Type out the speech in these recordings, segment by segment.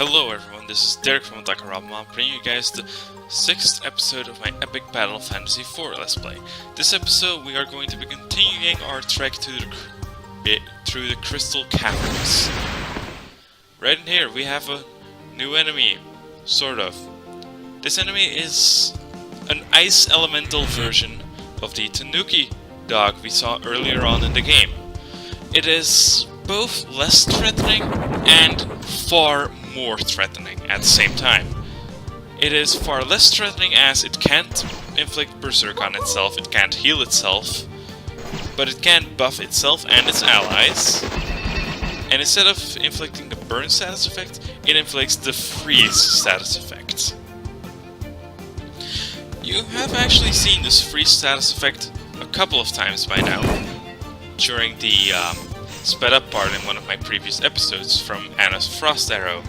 Hello everyone, this is Derek from Dakarama, bringing you guys the 6th episode of my epic Battle Fantasy IV Let's Play. This episode we are going to be continuing our trek through the Crystal Caverns. Right in here we have a new enemy, sort of. This enemy is an ice elemental version of the Tanuki dog we saw earlier on in the game. It is both less threatening and far more threatening at the same time. It is far less threatening as it can't inflict berserk on itself, it can't heal itself, but it can buff itself and its allies. And instead of inflicting the burn status effect, it inflicts the freeze status effect. You have actually seen this freeze status effect a couple of times by now, during the sped up part in one of my previous episodes from Anna's Frost Arrow.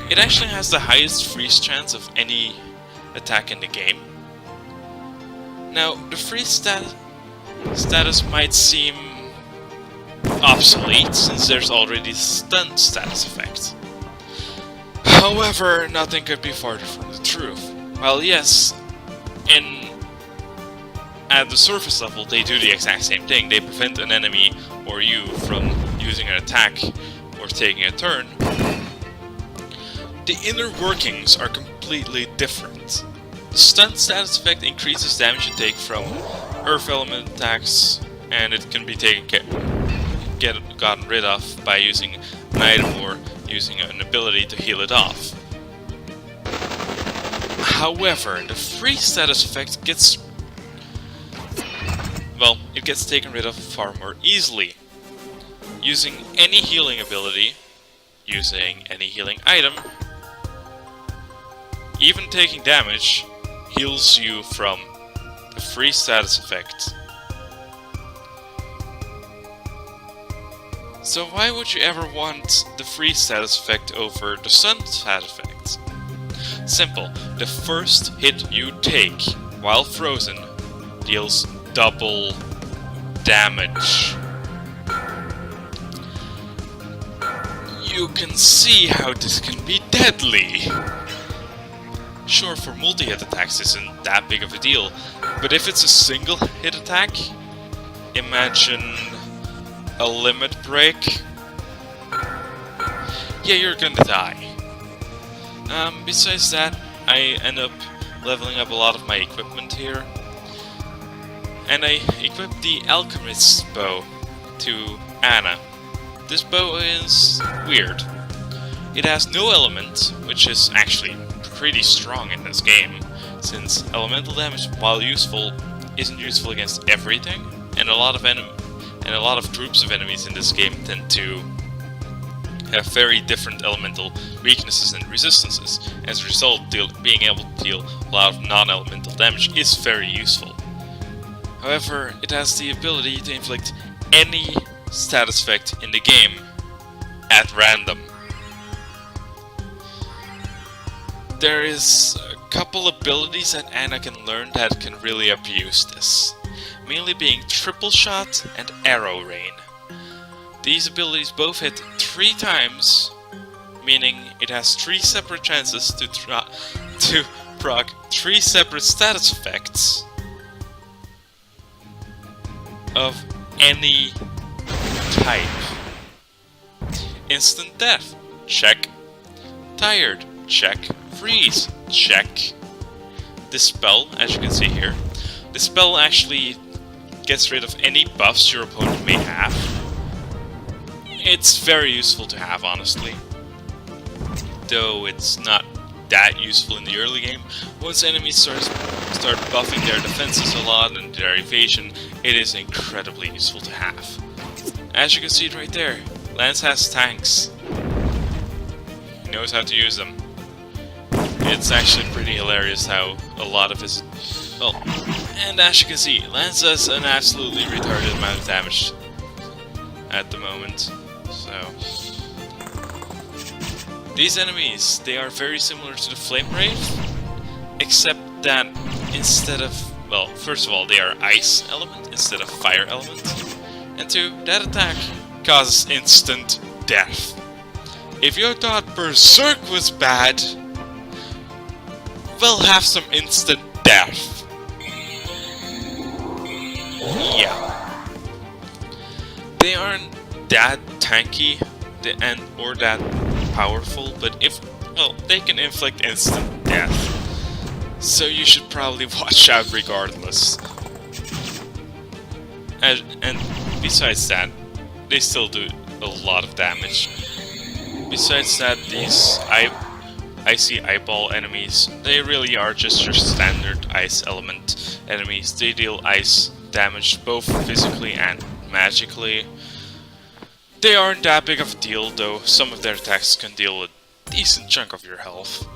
It actually has the highest freeze chance of any attack in the game. Now, the freeze status might seem obsolete since there's already the stun status effect. However, nothing could be farther from the truth. While yes, at the surface level they do the exact same thing, they prevent an enemy or you from using an attack or taking a turn, the inner workings are completely different. The stun status effect increases damage you take from earth element attacks, and it can be gotten rid of by using an item or using an ability to heal it off. However, the freeze status effect gets taken rid of far more easily. Using any healing ability, using any healing item, even taking damage heals you from the freeze status effect. So why would you ever want the freeze status effect over the stun status effect? Simple, the first hit you take while frozen deals double damage. You can see how this can be deadly. Sure, for multi-hit attacks isn't that big of a deal, but if it's a single hit attack, imagine a limit break. Yeah, you're gonna die. Besides that, I end up leveling up a lot of my equipment here. And I equipped the Alchemist's bow to Anna. This bow is weird. It has no element, which is actually pretty strong in this game, since elemental damage, while useful, isn't useful against everything, and a lot of groups of enemies in this game tend to have very different elemental weaknesses and resistances. As a result, being able to deal a lot of non-elemental damage is very useful. However, it has the ability to inflict any status effect in the game at random. There is a couple abilities that Anna can learn that can really abuse this, mainly being Triple Shot and Arrow Rain. These abilities both hit 3 times, meaning it has 3 separate chances to proc 3 separate status effects of any type. Instant death, check. Tired, check. Freeze, check. Dispel, as you can see here. Dispel actually gets rid of any buffs your opponent may have. It's very useful to have, honestly. Though it's not that useful in the early game. Once enemies start buffing their defenses a lot and their evasion, it is incredibly useful to have. As you can see right there, Lance has tanks. He knows how to use them. It's actually pretty hilarious how a lot of his... Well, and as you can see, Lance does an absolutely retarded amount of damage at the moment. So... these enemies, they are very similar to the Flame Wraith, except that instead of... well, first of all, they are Ice element instead of Fire element. And 2, that attack causes instant death. If you thought Berserk was bad, well, have some instant death. Yeah. They aren't that tanky or that powerful, but they can inflict instant death. So you should probably watch out regardless. And besides that, they still do a lot of damage. Besides that, these icy eyeball enemies, they really are just your standard ice element enemies. They deal ice damage both physically and magically. They aren't that big of a deal, though some of their attacks can deal a decent chunk of your health.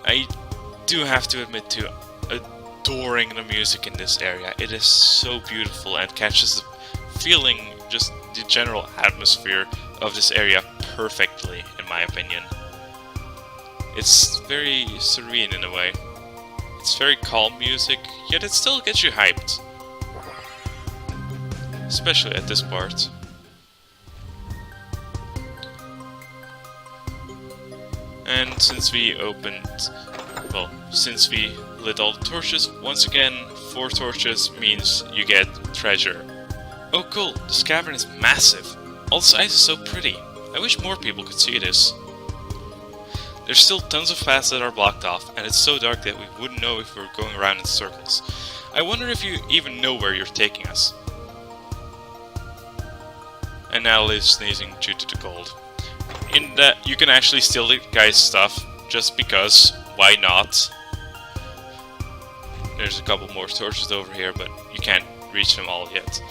I do have to admit to adoring the music in this area. It is so beautiful and catches the feeling, just the general atmosphere of this area perfectly, in my opinion. It's very serene in a way. It's very calm music, yet it still gets you hyped. Especially at this part. And since we since we lit all the torches, once again, 4 torches means you get treasure. Oh cool, this cavern is massive. All this ice is so pretty. I wish more people could see this. There's still tons of paths that are blocked off, and it's so dark that we wouldn't know if we were going around in circles. I wonder if you even know where you're taking us. And now Liz sneezing due to the cold. In that you can actually steal the guy's stuff, just because, why not? There's a couple more torches over here, but you can't reach them all yet.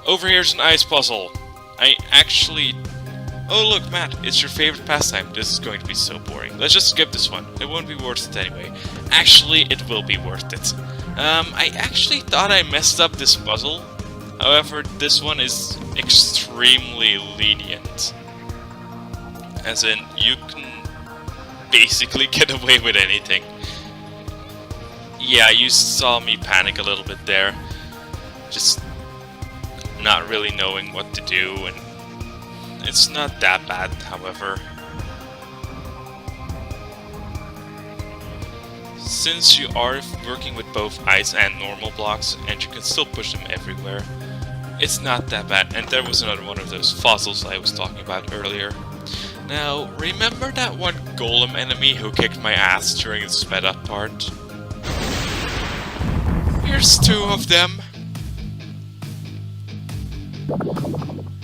Over here's an ice puzzle. Oh look, Matt, it's your favorite pastime. This is going to be so boring. Let's just skip this one. It won't be worth it anyway. Actually, it will be worth it. I actually thought I messed up this puzzle. However, this one is extremely lenient. As in, you can basically get away with anything. Yeah, you saw me panic a little bit there. Just not really knowing what to do, and it's not that bad, however. Since you are working with both ice and normal blocks, and you can still push them everywhere, it's not that bad. And there was another one of those fossils I was talking about earlier. Now, remember that one golem enemy who kicked my ass during the sped up part? Here's 2 of them.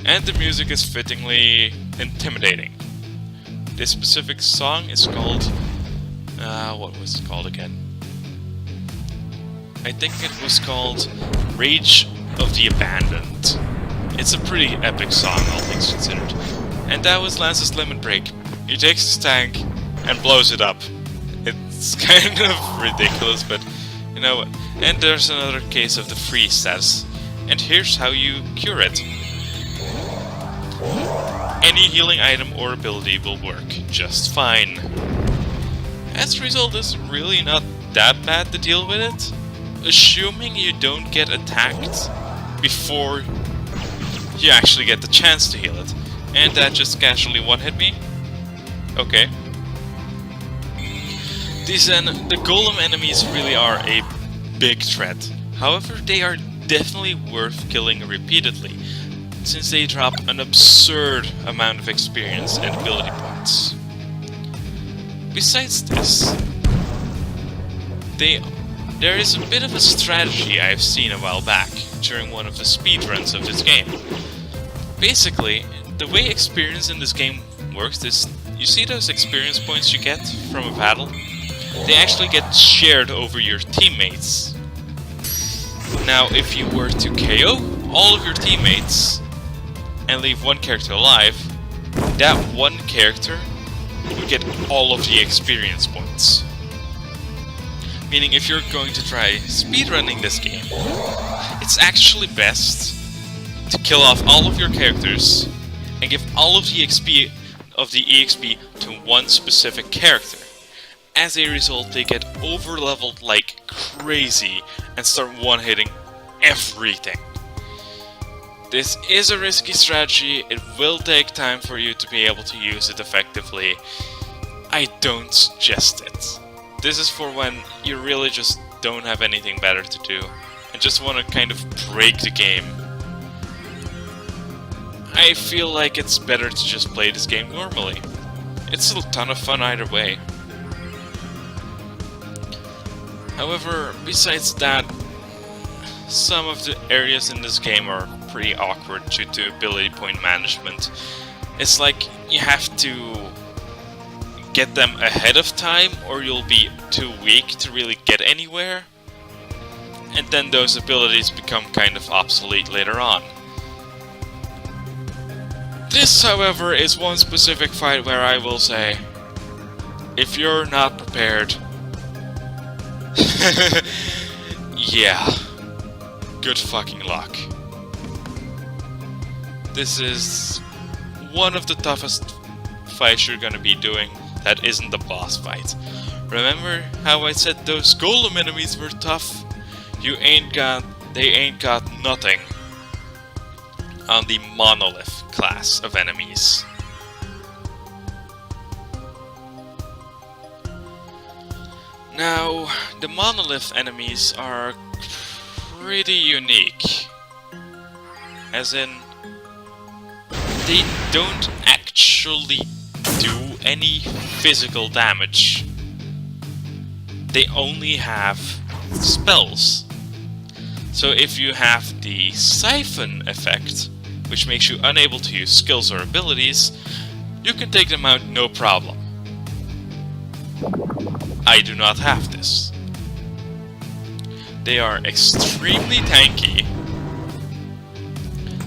And the music is fittingly intimidating. This specific song is called... what was it called again? I think it was called Rage of the Abandoned. It's a pretty epic song, all things considered. And that was Lance's lemon break. He takes his tank and blows it up. It's kind of ridiculous, but you know what? And there's another case of the freeze status. And here's how you cure it. Any healing item or ability will work just fine. As a result, it's really not that bad to deal with it. Assuming you don't get attacked before you actually get the chance to heal it. And that just casually one-hit me? Okay. The golem enemies really are a big threat. However, they are definitely worth killing repeatedly, since they drop an absurd amount of experience and ability points. Besides this, there is a bit of a strategy I've seen a while back during one of the speedruns of this game. Basically, the way experience in this game works is, you see those experience points you get from a battle? They actually get shared over your teammates. Now, if you were to KO all of your teammates and leave one character alive, that one character would get all of the experience points. Meaning, if you're going to try speedrunning this game, it's actually best to kill off all of your characters and give all of the EXP to one specific character. As a result, they get over-leveled like crazy and start one-hitting everything. This is a risky strategy, it will take time for you to be able to use it effectively. I don't suggest it. This is for when you really just don't have anything better to do and just want to kind of break the game. I feel like it's better to just play this game normally. It's a ton of fun either way. However, besides that, some of the areas in this game are pretty awkward due to ability point management. It's like you have to get them ahead of time or you'll be too weak to really get anywhere. And then those abilities become kind of obsolete later on. This, however, is one specific fight where I will say, if you're not prepared, yeah, good fucking luck. This is one of the toughest fights you're gonna be doing that isn't the boss fight. Remember how I said those golem enemies were tough? They ain't got nothing on the monolith class of enemies. Now, the monolith enemies are pretty unique. As in, they don't actually do any physical damage. They only have spells. So if you have the siphon effect, which makes you unable to use skills or abilities, you can take them out no problem. I do not have this. They are extremely tanky.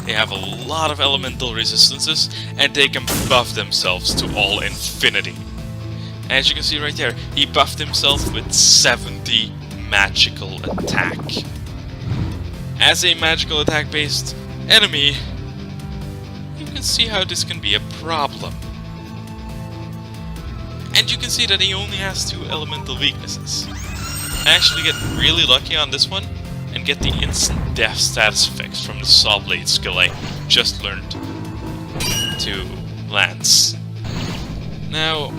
They have a lot of elemental resistances, and they can buff themselves to all infinity. As you can see right there, he buffed himself with 70 magical attack. As a magical attack based enemy, you can see how this can be a problem. And you can see that he only has 2 elemental weaknesses. I actually get really lucky on this one and get the instant death status effects from the Saw Blade skill I just learned to lance. Now,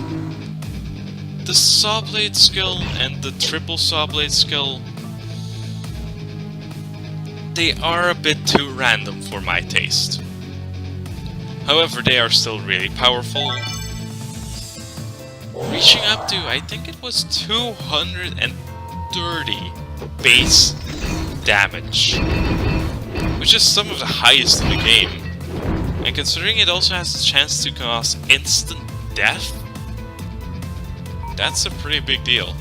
the Saw Blade skill and the triple Saw Blade skill, they are a bit too random for my taste. However, they are still really powerful. Reaching up to, I think it was 230 base damage, which is some of the highest in the game. And considering it also has the chance to cause instant death, that's a pretty big deal.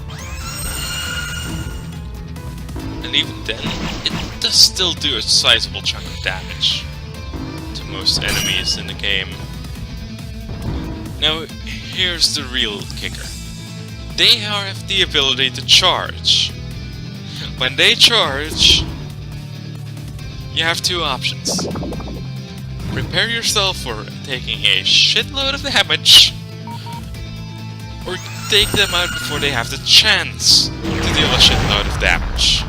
And even then, it does still do a sizable chunk of damage to most enemies in the game. Now, here's the real kicker. They have the ability to charge. When they charge, you have 2 options. Prepare yourself for taking a shitload of damage, or take them out before they have the chance to deal a shitload of damage.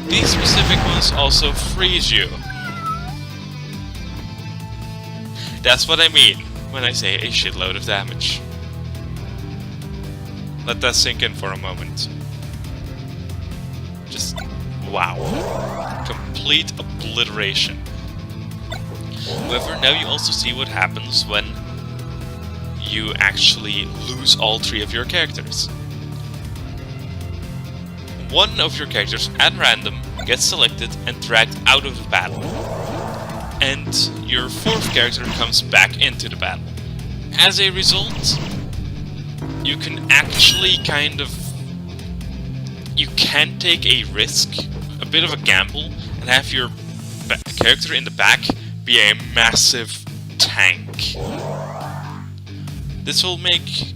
These specific ones also freeze you. That's what I mean when I say a shitload of damage. Let that sink in for a moment. Just wow. Complete obliteration. However, now you also see what happens when you actually lose all 3 of your characters. One of your characters at random gets selected and dragged out of the battle. And your 4th character comes back into the battle. As a result, you can actually you can take a risk, a bit of a gamble, and have your character in the back be a massive tank. This will make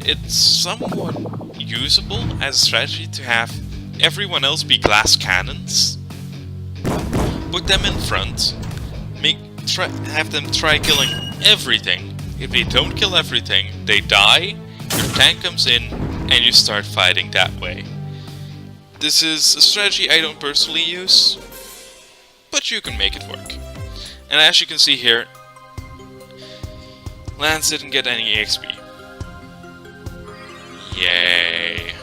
it somewhat usable as a strategy to have everyone else be glass cannons. Put them in front, have them try killing everything. If they don't kill everything, they die, your tank comes in, and you start fighting that way. This is a strategy I don't personally use, but you can make it work. And as you can see here, Lance didn't get any EXP. Yay.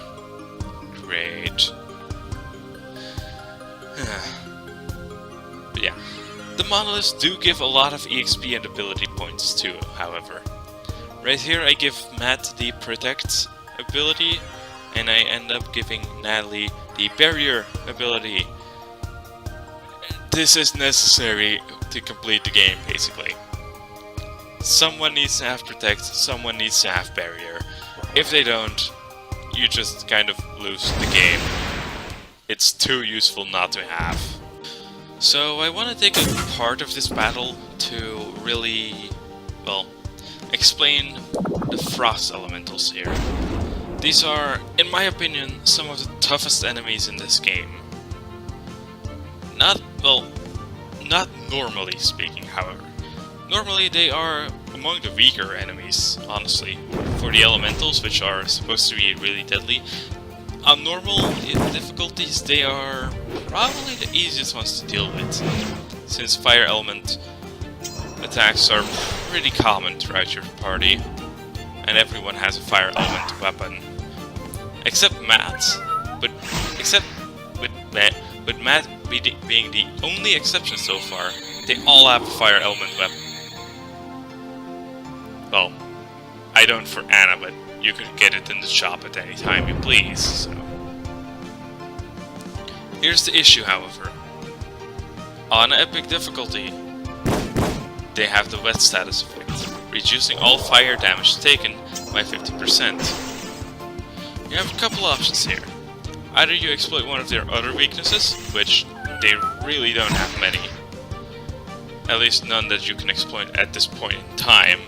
Great. But yeah, the monoliths do give a lot of EXP and ability points too, however. Right here I give Matt the Protect ability, and I end up giving Natalie the Barrier ability. This is necessary to complete the game, basically. Someone needs to have Protect, someone needs to have Barrier. If they don't, you just kind of lose the game. It's too useful not to have. So I want to take a part of this battle to really, well, explain the Frost Elementals here. These are, in my opinion, some of the toughest enemies in this game. Not normally speaking, however. Normally they are among the weaker enemies, honestly. For the Elementals, which are supposed to be really deadly, on normal difficulties they are probably the easiest ones to deal with, since fire element attacks are pretty common throughout your party, and everyone has a fire element weapon. Except Matt, but Matt being the only exception so far, they all have a fire element weapon. Well, I don't for Anna, but you could get it in the shop at any time you please, so. Here's the issue, however. On epic difficulty, they have the wet status effect, reducing all fire damage taken by 50%. You have a couple options here. Either you exploit one of their other weaknesses, which they really don't have many. At least none that you can exploit at this point in time.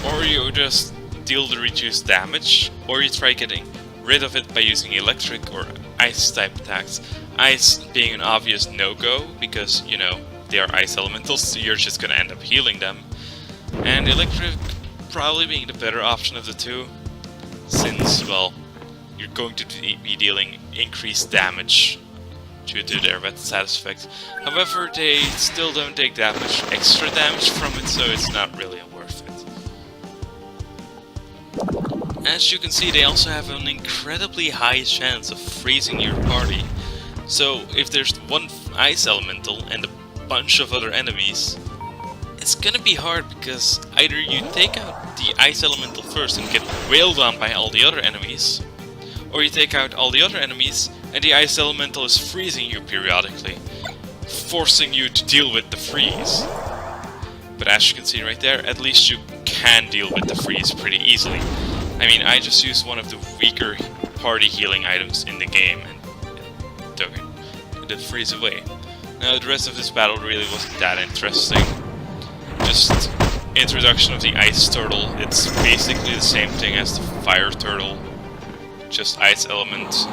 Or you just deal the reduced damage, or you try getting rid of it by using electric or ice type attacks. Ice being an obvious no-go, because, you know, they are ice elementals, so you're just gonna end up healing them. And electric probably being the better option of the two, since, well, you're going to be dealing increased damage due to their wet status effect. However, they still don't take that much extra damage from it, so it's not really worth it. As you can see, they also have an incredibly high chance of freezing your party. So if there's one ice elemental and a bunch of other enemies, it's gonna be hard, because either you take out the ice elemental first and get wailed on by all the other enemies, or you take out all the other enemies and the ice elemental is freezing you periodically, forcing you to deal with the freeze. But as you can see right there, at least you can deal with the freeze pretty easily. I mean, I just used one of the weaker party healing items in the game and it took it. It did freeze away. Now the rest of this battle really wasn't that interesting. Just introduction of the ice turtle. It's basically the same thing as the fire turtle, just ice element.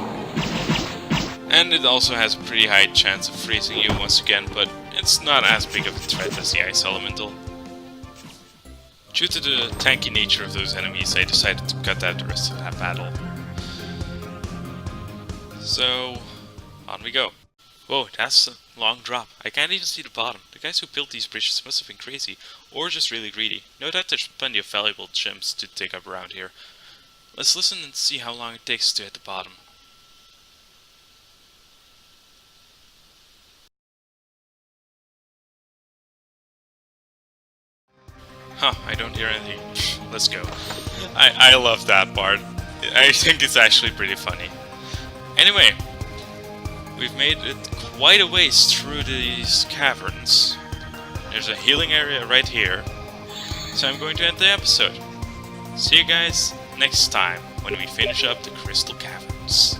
And it also has a pretty high chance of freezing you once again, but it's not as big of a threat as the ice elemental. Due to the tanky nature of those enemies, I decided to cut out the rest of that battle. So, on we go. Whoa, that's a long drop. I can't even see the bottom. The guys who built these bridges must have been crazy, or just really greedy. No doubt there's plenty of valuable gems to dig up around here. Let's listen and see how long it takes to hit the bottom. Huh, I don't hear anything. Let's go. I love that part. I think it's actually pretty funny. Anyway, we've made it quite a ways through these caverns. There's a healing area right here. So I'm going to end the episode. See you guys next time when we finish up the Crystal Caverns.